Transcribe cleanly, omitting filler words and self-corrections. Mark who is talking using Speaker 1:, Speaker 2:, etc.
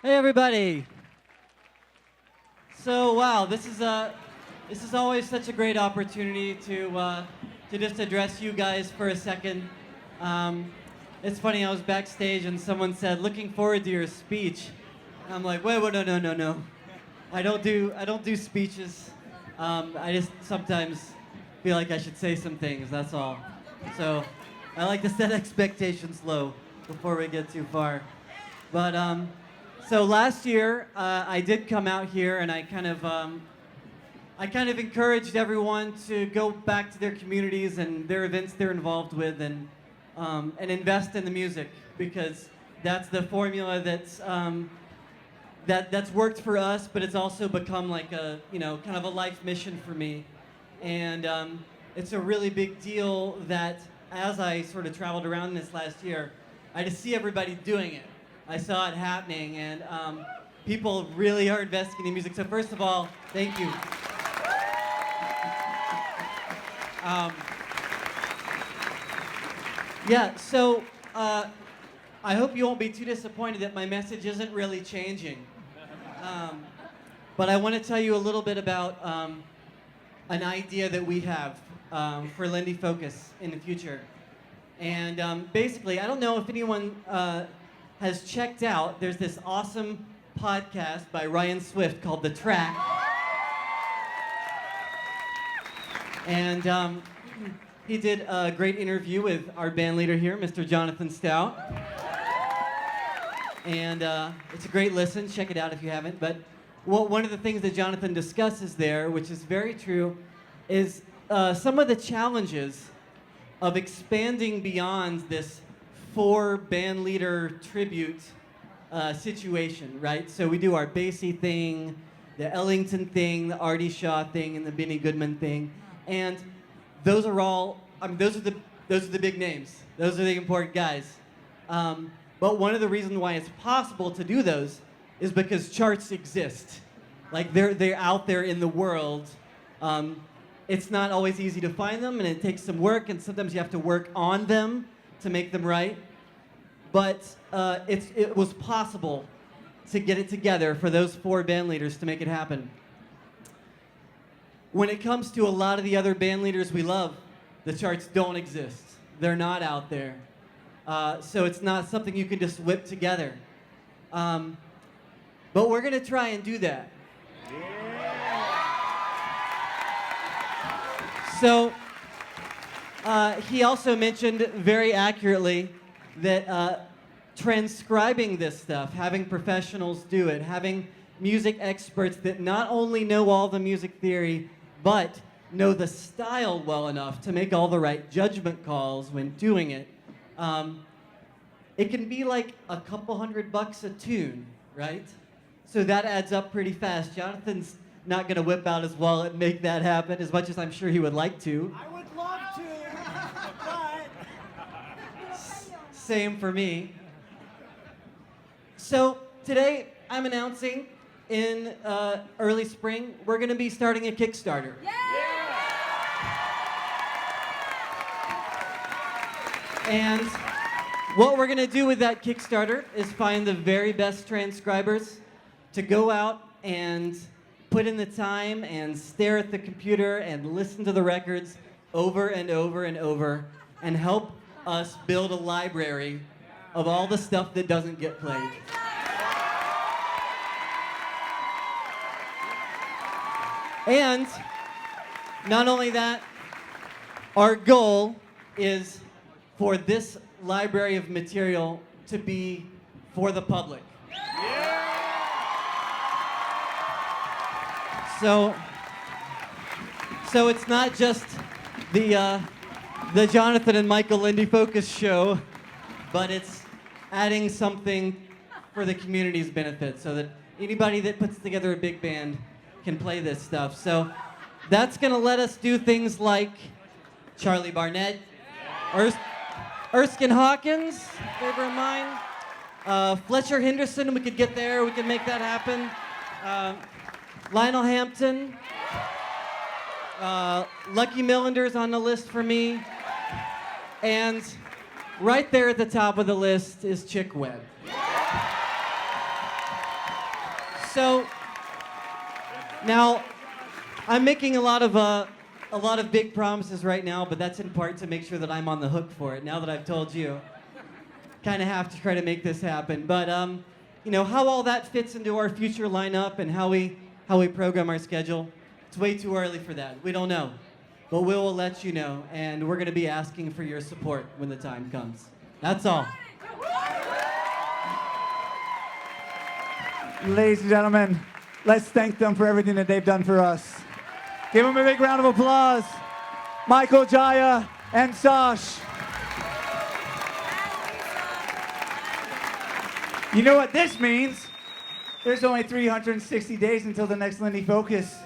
Speaker 1: Hey everybody! So wow, this is always such a great opportunity to just address you guys for a second. It's funny, I was backstage and someone said, "Looking forward to your speech." I'm like, wait, no. I don't do speeches. I just sometimes feel like I should say some things. That's all. So I like to set expectations low before we get too far. But so last year I did come out here and I kind of encouraged everyone to go back to their communities and their events they're involved with and invest in the music, because that's the formula that's worked for us, but it's also become like a kind of a life mission for me, and it's a really big deal that as I sort of traveled around this last year, I just see everybody doing it. I saw it happening, and people really are investing in music. So first of all, thank you. Yeah, so I hope you won't be too disappointed that my message isn't really changing. But I want to tell you a little bit about an idea that we have for Lindy Focus in the future. And basically, I don't know if anyone has checked out, there's this awesome podcast by Ryan Swift called The Track. And he did a great interview with our band leader here, Mr. Jonathan Stout. And it's a great listen. Check it out if you haven't. But one of the things that Jonathan discusses there, which is very true, is some of the challenges of expanding beyond this 4 band leader tribute situation, right? So we do our Basie thing, the Ellington thing, the Artie Shaw thing, and the Benny Goodman thing. And those are all, those are the big names. Those are the important guys. But one of the reasons why it's possible to do those is because charts exist. Like they're out there in the world. It's not always easy to find them, and it takes some work, and sometimes you have to work on them to make them right. But it was possible to get it together for those 4 band leaders to make it happen. When it comes to a lot of the other band leaders we love, the charts don't exist. They're not out there. So it's not something you can just whip together. But we're going to try and do that. So he also mentioned very accurately that transcribing this stuff, having professionals do it, having music experts that not only know all the music theory, but know the style well enough to make all the right judgment calls when doing it. It can be like a couple $100 a tune, right? So that adds up pretty fast. Jonathan's not going to whip out his wallet and make that happen, as much as I'm sure he would like to.
Speaker 2: I would love to, but...
Speaker 1: Same for me. So today I'm announcing in early spring, we're going to be starting a Kickstarter.
Speaker 2: Yeah!
Speaker 1: And what we're going to do with that Kickstarter is find the very best transcribers to go out and put in the time and stare at the computer and listen to the records over and over and over and help us build a library of all the stuff that doesn't get played. And not only that, our goal is for this library of material to be for the public. So it's not just the Jonathan and Michael Lindy Focus show, but it's adding something for the community's benefit, so that anybody that puts together a big band can play this stuff. So that's going to let us do things like Charlie Barnett, Erskine Hawkins, favorite of mine, Fletcher Henderson, we could get there, we could make that happen. Lionel Hampton, Lucky Millender's on the list for me, and right there at the top of the list is Chick Webb. So now I'm making a lot of big promises right now, but that's in part to make sure that I'm on the hook for it. Now that I've told you, kind of have to try to make this happen. But you know how all that fits into our future lineup and how we program our schedule. It's way too early for that. We don't know, but we will let you know, and we're going to be asking for your support when the time comes. That's all.
Speaker 3: Ladies and gentlemen, let's thank them for everything that they've done for us. Give them a big round of applause. Michael, Jaya, and Sash. You know what this means? There's only 360 days until the next Lindy Focus.